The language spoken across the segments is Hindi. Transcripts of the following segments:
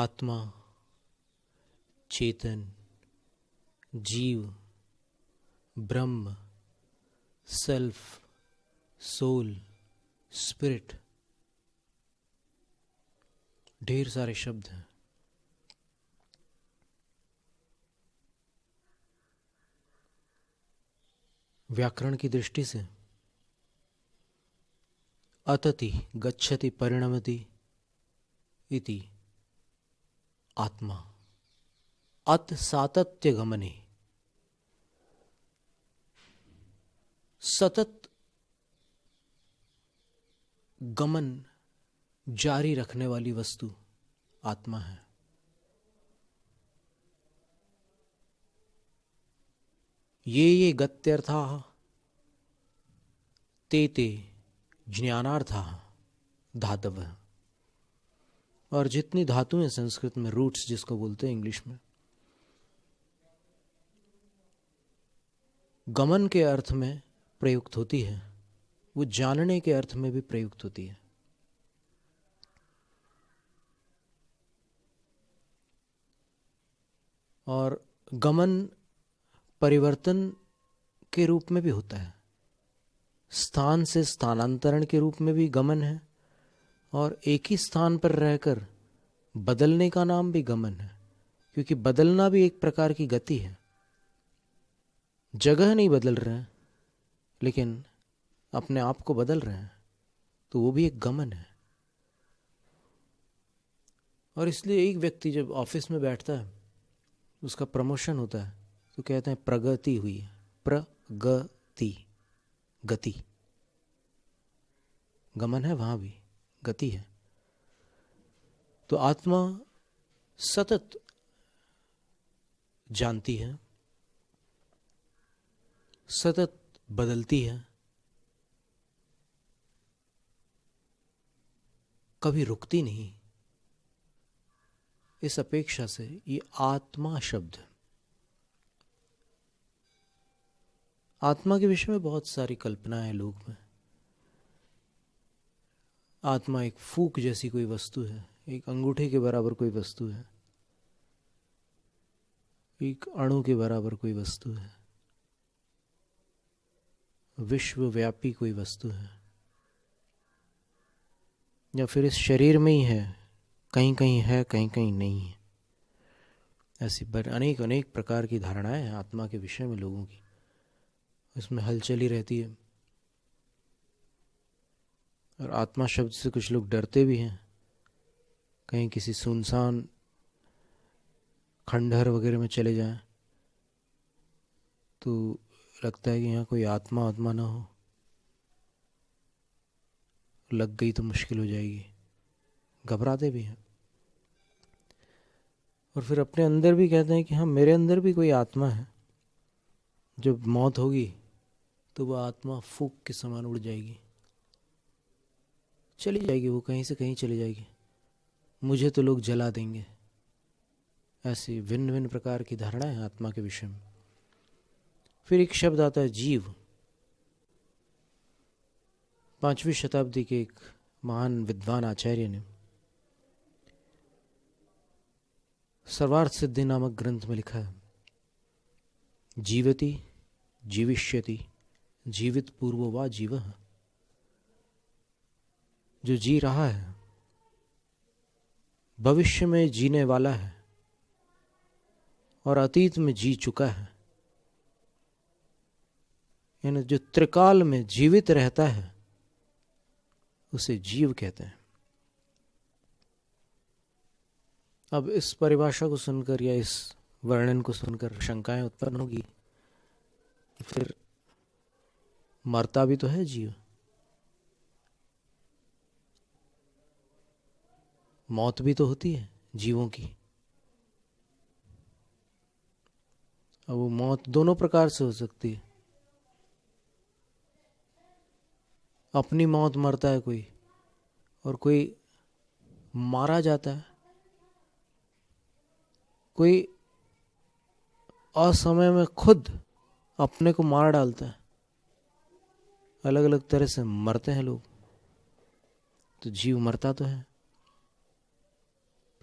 आत्मा, चेतन, जीव, ब्रह्म, सेल्फ, सोल, स्पिरिट, ढेर सारे शब्द हैं। व्याकरण की दृष्टि से अतति गच्छति परिणमति इति आत्मा, अत सातत्य गमने, सतत गमन जारी रखने वाली वस्तु आत्मा है। ये गत्यर्थाः ते ते ज्ञानार्थाः धातवः। और जितनी धातुएं संस्कृत में, रूट्स जिसको बोलते हैं इंग्लिश में, गमन के अर्थ में प्रयुक्त होती है, वो जानने के अर्थ में भी प्रयुक्त होती है। और गमन परिवर्तन के रूप में भी होता है, स्थान से स्थानांतरण के रूप में भी गमन है, और एक ही स्थान पर रहकर बदलने का नाम भी गमन है, क्योंकि बदलना भी एक प्रकार की गति है। जगह नहीं बदल रहे हैं लेकिन अपने आप को बदल रहे हैं, तो वो भी एक गमन है। और इसलिए एक व्यक्ति जब ऑफिस में बैठता है, उसका प्रमोशन होता है, तो कहते हैं प्रगति हुई है। प्रगति, गति, गमन है, वहां भी गति है। तो आत्मा सतत जानती है, सतत बदलती है, कभी रुकती नहीं। इस अपेक्षा से ये आत्मा शब्द, आत्मा के विषय में बहुत सारी कल्पनाएं हैं लोग में। आत्मा एक फूक जैसी कोई वस्तु है, एक अंगूठे के बराबर कोई वस्तु है, एक अणु के बराबर कोई वस्तु है, विश्वव्यापी कोई वस्तु है, या फिर इस शरीर में ही है, कहीं कहीं है, कहीं कहीं नहीं है। ऐसी अनेक अनेक प्रकार की धारणाएं हैं आत्मा के विषय में लोगों की। इसमें हलचल ही रहती है। और आत्मा शब्द से कुछ लोग डरते भी हैं। कहीं किसी सुनसान खंडहर वगैरह में चले जाएं तो लगता है कि यहाँ कोई आत्मा ना हो, लग गई तो मुश्किल हो जाएगी, घबराते भी हैं। और फिर अपने अंदर भी कहते हैं कि हाँ, मेरे अंदर भी कोई आत्मा है, जब मौत होगी तो वह आत्मा फूक के समान उड़ जाएगी, चली जाएगी, वो कहीं से कहीं चली जाएगी, मुझे तो लोग जला देंगे। ऐसी भिन्न भिन्न प्रकार की धारणा है आत्मा के विषय में। फिर एक शब्द आता है जीव। 5वीं शताब्दी के एक महान विद्वान आचार्य ने सर्वार्थ सिद्धि नामक ग्रंथ में लिखा है, जीवति जीविष्यति जीवित पूर्वो वा जीवः। जो जी रहा है भविष्य में जीने वाला है और अतीत में जी चुका है, यानी जो त्रिकाल में जीवित रहता है उसे जीव कहते हैं। अब इस परिभाषा को सुनकर या इस वर्णन को सुनकर शंकाएं उत्पन्न होगी, फिर मरता भी तो है जीव, मौत भी तो होती है जीवों की। अब वो मौत दोनों प्रकार से हो सकती है। अपनी मौत मरता है कोई, और कोई मारा जाता है, कोई असमय में खुद अपने को मार डालता है। अलग अलग तरह से मरते हैं लोग। तो जीव मरता तो है,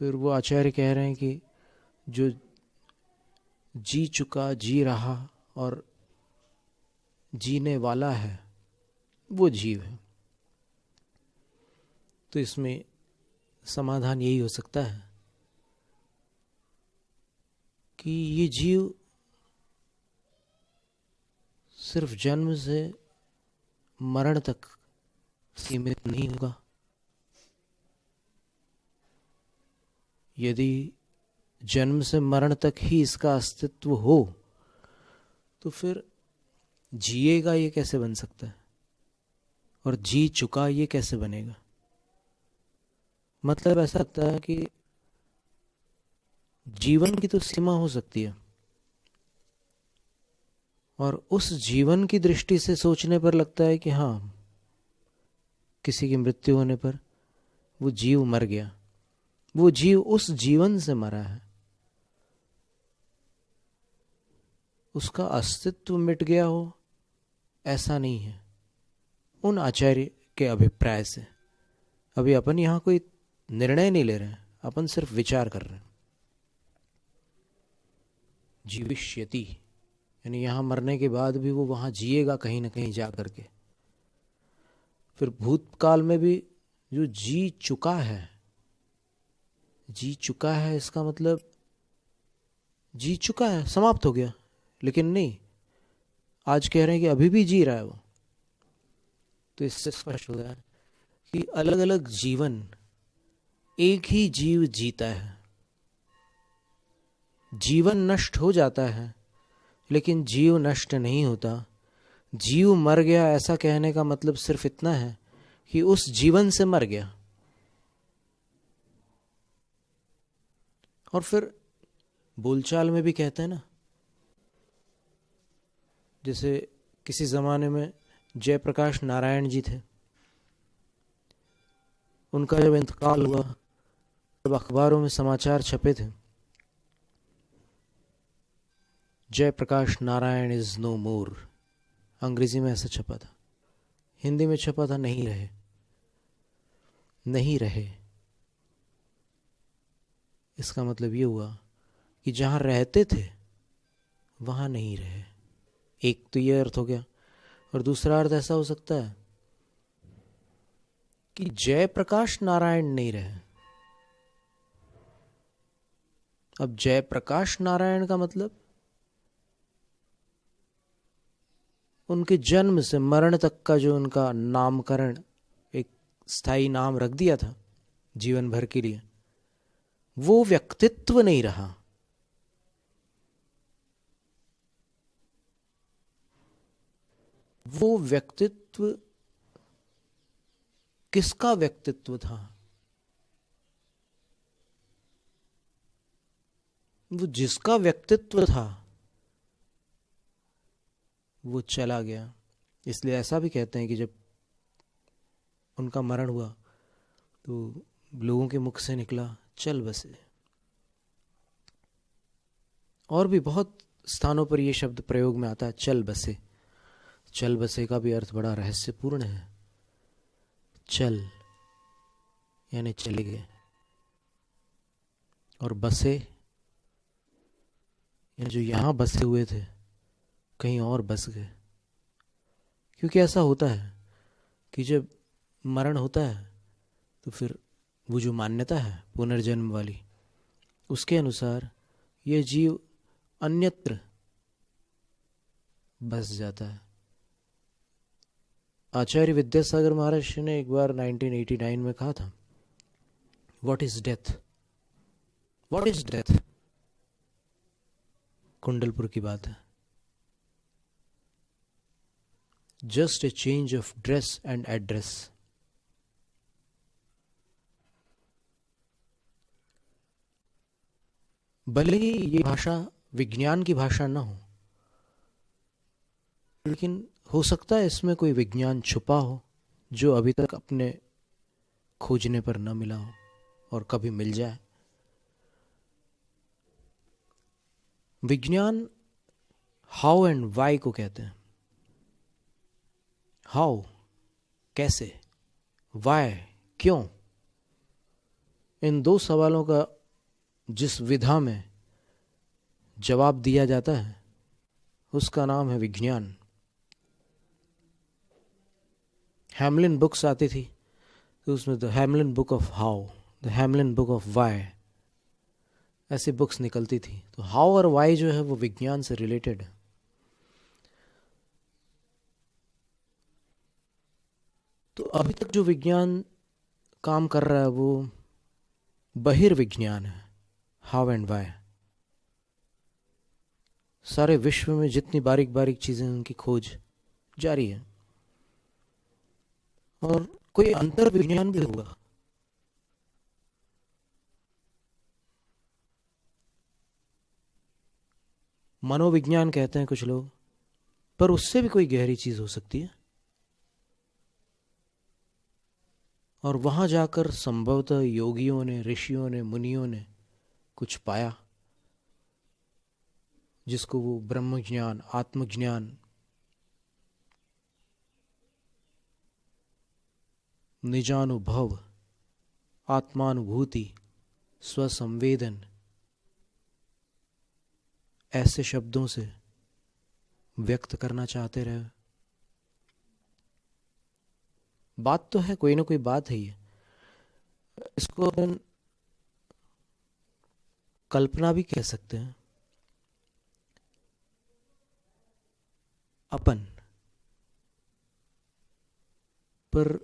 फिर वो आचार्य कह रहे हैं कि जो जी चुका, जी रहा और जीने वाला है वो जीव है। तो इसमें समाधान यही हो सकता है कि ये जीव सिर्फ जन्म से मरण तक सीमित नहीं होगा। यदि जन्म से मरण तक ही इसका अस्तित्व हो तो फिर जिएगा ये कैसे बन सकता है, और जी चुका ये कैसे बनेगा? मतलब ऐसा लगता है कि जीवन की तो सीमा हो सकती है, और उस जीवन की दृष्टि से सोचने पर लगता है कि हाँ, किसी की मृत्यु होने पर वो जीव मर गया, वो जीव उस जीवन से मरा है, उसका अस्तित्व मिट गया हो, ऐसा नहीं है उन आचार्य के अभिप्राय से। अभी अपन यहां कोई निर्णय नहीं ले रहे हैं, अपन सिर्फ विचार कर रहे हैं। जीविष्यति यानी यहां मरने के बाद भी वो वहां जिएगा कहीं ना कहीं जा करके। फिर भूतकाल में भी जो जी चुका है, जी चुका है इसका मतलब जी चुका है, समाप्त हो गया, लेकिन नहीं, आज कह रहे हैं कि अभी भी जी रहा है वो। तो इससे स्पष्ट हो गया कि अलग अलग जीवन एक ही जीव जीता है। जीवन नष्ट हो जाता है लेकिन जीव नष्ट नहीं होता। जीव मर गया ऐसा कहने का मतलब सिर्फ इतना है कि उस जीवन से मर गया। और फिर बोलचाल में भी कहते हैं ना, जैसे किसी जमाने में जयप्रकाश नारायण जी थे, उनका जब इंतकाल हुआ तब अखबारों में समाचार छपे थे, जयप्रकाश नारायण इज नो मोर। अंग्रेजी में ऐसा छपा था, हिंदी में छपा था नहीं रहे, नहीं रहे। इसका मतलब ये हुआ कि जहां रहते थे वहां नहीं रहे। एक तो ये अर्थ हो गया, और दूसरा अर्थ ऐसा हो सकता है कि जयप्रकाश नारायण नहीं रहे। अब जयप्रकाश नारायण का मतलब उनके जन्म से मरण तक का जो उनका नामकरण, एक स्थायी नाम रख दिया था जीवन भर के लिए, वो व्यक्तित्व नहीं रहा। वो व्यक्तित्व किसका व्यक्तित्व था? वो जिसका व्यक्तित्व था वो चला गया। इसलिए ऐसा भी कहते हैं कि जब उनका मरण हुआ तो लोगों के मुख से निकला चल बसे। और भी बहुत स्थानों पर यह शब्द प्रयोग में आता है, चल बसे। चल बसे का भी अर्थ बड़ा रहस्यपूर्ण है। चल यानी चले गए, और बसे यानी जो यहां बसे हुए थे कहीं और बस गए। क्योंकि ऐसा होता है कि जब मरण होता है तो फिर वो जो मान्यता है पुनर्जन्म वाली, उसके अनुसार ये जीव अन्यत्र बस जाता है। आचार्य विद्यासागर महाराज ने एक बार 1989 में कहा था, what is death? What is death? Kundalpur की बात है। Just a change of dress and address. भले ही ये भाषा विज्ञान की भाषा ना हो, लेकिन हो सकता है इसमें कोई विज्ञान छुपा हो जो अभी तक अपने खोजने पर न मिला हो और कभी मिल जाए। विज्ञान हाउ एंड वाई को कहते हैं। हाउ कैसे, वाई क्यों। इन दो सवालों का जिस विधा में जवाब दिया जाता है उसका नाम है विज्ञान। हैमलिन बुक्स आती थी तो उसमें the Hamlyn book of how, the Hamlyn book of why, ऐसी बुक्स निकलती थी। तो हाउ और वाई जो है वो विज्ञान से रिलेटेड है। तो अभी तक जो विज्ञान काम कर रहा है वो बहिर्विज्ञान है, हाउ एंड वाई। सारे विश्व में जितनी बारीक बारीक चीजें उनकी खोज जारी है और कोई अंतर विज्ञान भी होगा। मनोविज्ञान कहते हैं कुछ लोग, पर उससे भी कोई गहरी चीज हो सकती है। और वहां जाकर संभवतः योगियों ने, ऋषियों ने, मुनियों ने कुछ पाया जिसको वो ब्रह्म ज्ञान, आत्मज्ञान, निजानुभव, आत्मानुभूति, स्वसंवेदन, ऐसे शब्दों से व्यक्त करना चाहते रहे। बात तो है, कोई ना कोई बात है ये। इसको अपन कल्पना भी कह सकते हैं। अपन पर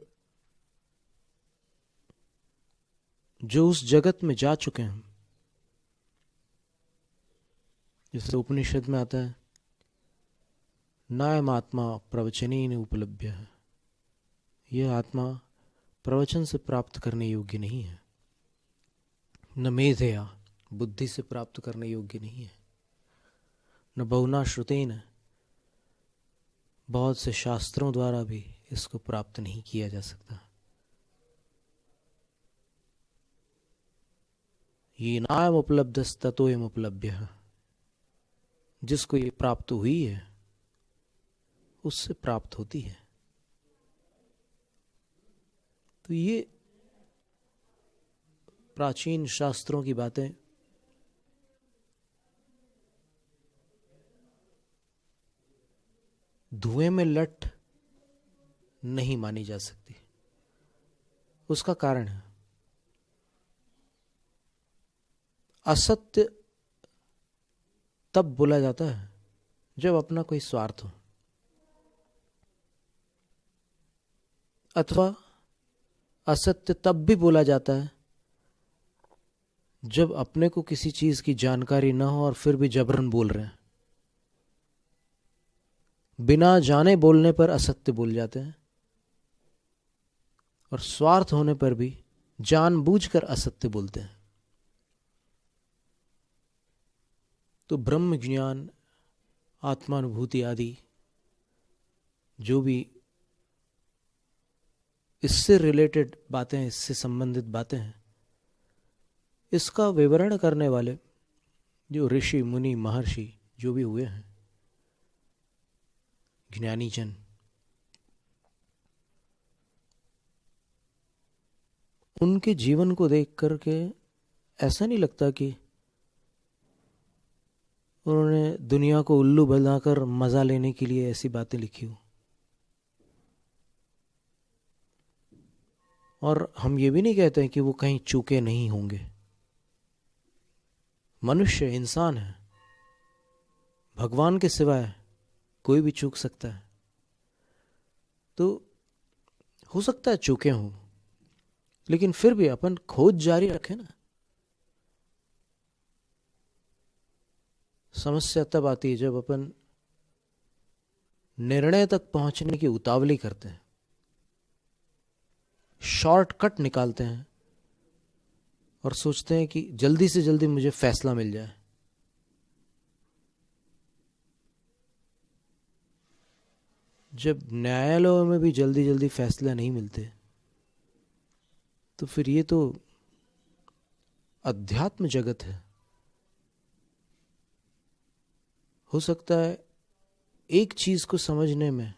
जो उस जगत में जा चुके हैं, जैसे उपनिषद में आता है, नायम आत्मा प्रवचनीन उपलभ्य है, यह आत्मा प्रवचन से प्राप्त करने योग्य नहीं है, न मेधया, बुद्धि से प्राप्त करने योग्य नहीं है, न बहुना श्रुतेन, बहुत से शास्त्रों द्वारा भी इसको प्राप्त नहीं किया जा सकता। ये नायम उपलब्धस्ततोयम उपलभ्य, जिसको ये प्राप्त हुई है उससे प्राप्त होती है। तो ये प्राचीन शास्त्रों की बातें धुएं में लट नहीं मानी जा सकती। उसका कारण है, असत्य तब बोला जाता है जब अपना कोई स्वार्थ हो, अथवा असत्य तब भी बोला जाता है जब अपने को किसी चीज की जानकारी न हो और फिर भी जबरन बोल रहे हैं। बिना जाने बोलने पर असत्य बोल जाते हैं और स्वार्थ होने पर भी जानबूझकर असत्य बोलते हैं। तो ब्रह्म ज्ञान, आत्मानुभूति आदि जो भी इससे रिलेटेड बातें, इससे संबंधित बातें हैं, इसका विवरण करने वाले जो ऋषि, मुनि, महर्षि जो भी हुए हैं, ज्ञानी जन, उनके जीवन को देख करके ऐसा नहीं लगता कि उन्होंने दुनिया को उल्लू बनाकर मजा लेने के लिए ऐसी बातें लिखी हो। और हम ये भी नहीं कहते हैं कि वो कहीं चूके नहीं होंगे। मनुष्य, इंसान है, भगवान के सिवाय कोई भी चूक सकता है। तो हो सकता है चूके हों, लेकिन फिर भी अपन खोज जारी रखें ना। समस्या तब आती है जब अपन निर्णय तक पहुंचने की उतावली करते हैं, शॉर्टकट निकालते हैं और सोचते हैं कि जल्दी से जल्दी मुझे फैसला मिल जाए। जब न्यायालयों में भी जल्दी जल्दी फैसला नहीं मिलते, तो फिर ये तो अध्यात्म जगत है। हो सकता है एक चीज को समझने में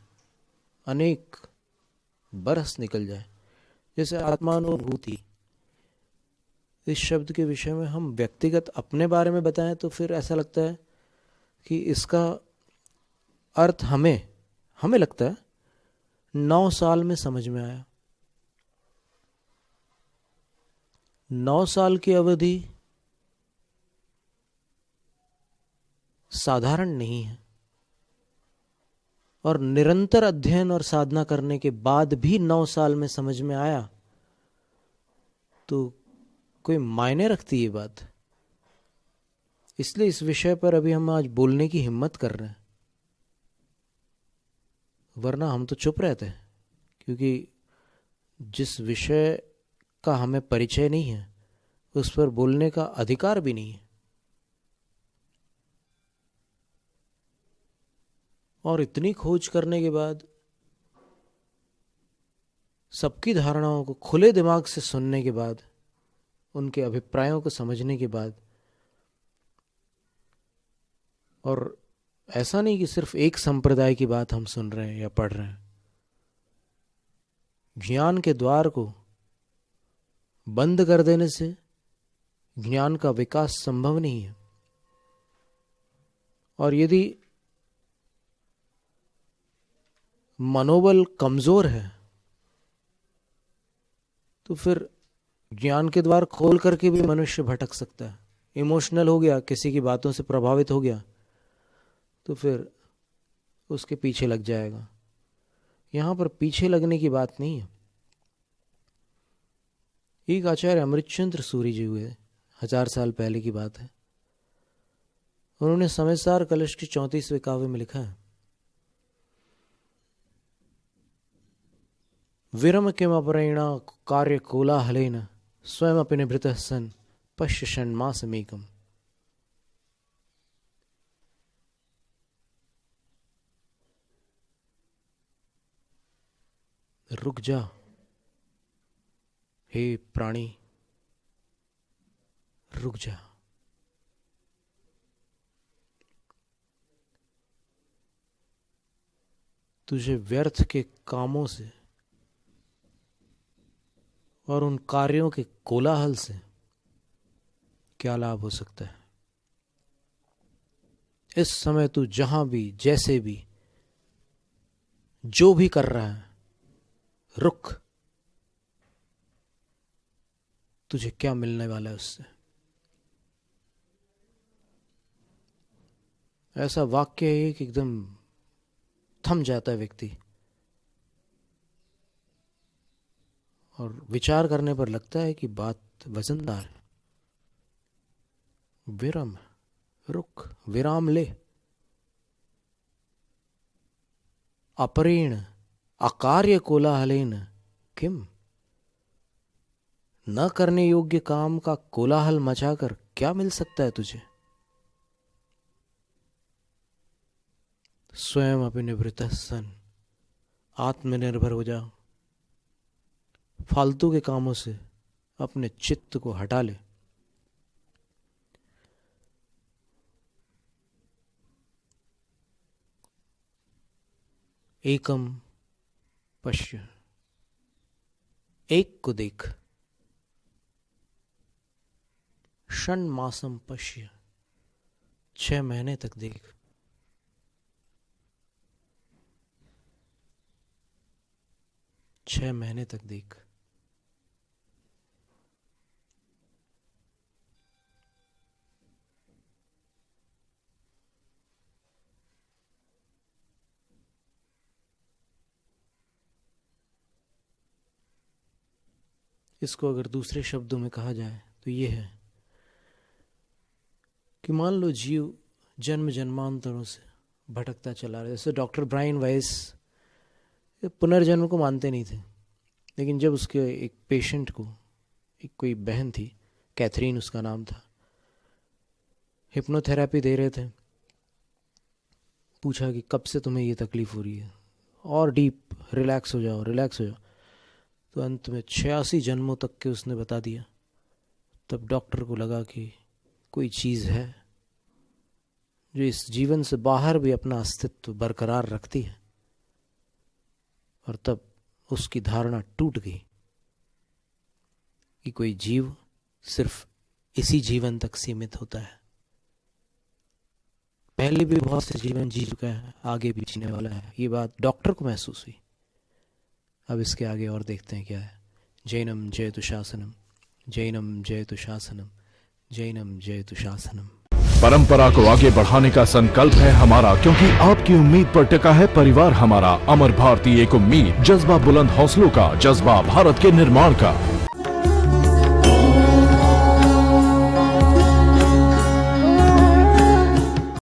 अनेक बरस निकल जाए। जैसे आत्मानुभूति, इस शब्द के विषय में हम व्यक्तिगत अपने बारे में बताएं तो फिर ऐसा लगता है कि इसका अर्थ हमें लगता है 9 साल में समझ में आया। 9 साल की अवधि साधारण नहीं है, और निरंतर अध्ययन और साधना करने के बाद भी 9 साल में समझ में आया तो कोई मायने रखती है बात। इसलिए इस विषय पर अभी हम आज बोलने की हिम्मत कर रहे हैं, वरना हम तो चुप रहते हैं, क्योंकि जिस विषय का हमें परिचय नहीं है उस पर बोलने का अधिकार भी नहीं है। और इतनी खोज करने के बाद, सबकी धारणाओं को खुले दिमाग से सुनने के बाद, उनके अभिप्रायों को समझने के बाद, और ऐसा नहीं कि सिर्फ एक संप्रदाय की बात हम सुन रहे हैं या पढ़ रहे हैं, ज्ञान के द्वार को बंद कर देने से ज्ञान का विकास संभव नहीं है। और यदि मनोबल कमजोर है तो फिर ज्ञान के द्वार खोल करके भी मनुष्य भटक सकता है। इमोशनल हो गया, किसी की बातों से प्रभावित हो गया, तो फिर उसके पीछे लग जाएगा। यहां पर पीछे लगने की बात नहीं है। एक आचार्य अमृतचंद्र सूरी जी हुए, 1000 साल पहले की बात है। उन्होंने समयसार कलश के 34वें काव्य में लिखा है, विरम किम अपरेणा कार्य कोलाहलेन स्वयं अपि निभृतः सन् पश्य षण्मासमेकम्। रुक जा हे प्राणी, रुक जा। तुझे व्यर्थ के कामों से और उन कार्यों के कोलाहल से क्या लाभ हो सकता है? इस समय तू जहां भी, जैसे भी, जो भी कर रहा है, रुक। तुझे क्या मिलने वाला है उससे? ऐसा वाक्य है कि एकदम थम जाता है व्यक्ति, और विचार करने पर लगता है कि बात वजनदार है। विरम, रुक, विराम ले। अपरेण अकार्य कोलाहलेन किम, न करने योग्य काम का कोलाहल मचाकर क्या मिल सकता है तुझे? स्वयं अपि निवृत्तः सन्, आत्मनिर्भर हो जाओ। फालतू के कामों से अपने चित्त को हटा ले। एकम पश्य, एक को देख। षण्मासम पश्य, 6 महीने तक देख। छह महीने तक देख। इसको अगर दूसरे शब्दों में कहा जाए तो ये है कि मान लो जीव जन्म जन्मांतरों से भटकता चला रहा है। जैसे डॉक्टर ब्रायन वाइस पुनर्जन्म को मानते नहीं थे, लेकिन जब उसके एक पेशेंट को, एक कोई बहन थी, कैथरीन उसका नाम था, हिप्नोथेरेपी दे रहे थे, पूछा कि कब से तुम्हें ये तकलीफ हो रही है, और डीप, रिलैक्स हो जाओ, रिलैक्स हो जाओ। तो अंत में 86 जन्मों तक के उसने बता दिया। तब डॉक्टर को लगा कि कोई चीज़ है जो इस जीवन से बाहर भी अपना अस्तित्व बरकरार रखती है, और तब उसकी धारणा टूट गई कि कोई जीव सिर्फ इसी जीवन तक सीमित होता है। पहले भी बहुत से जीवन जी चुका है, आगे भी जीने वाला है। ये बात डॉक्टर को महसूस हुई। अब इसके आगे और देखते हैं क्या है। जैनम जयतु शासनम, जैनम जयतु शासनम, जैनम जयतु शासनम। परंपरा को आगे बढ़ाने का संकल्प है हमारा, क्योंकि आपकी उम्मीद पर टिका है परिवार हमारा। अमर भारती एक उम्मीद, जज्बा बुलंद हौसलों का, जज्बा भारत के निर्माण का।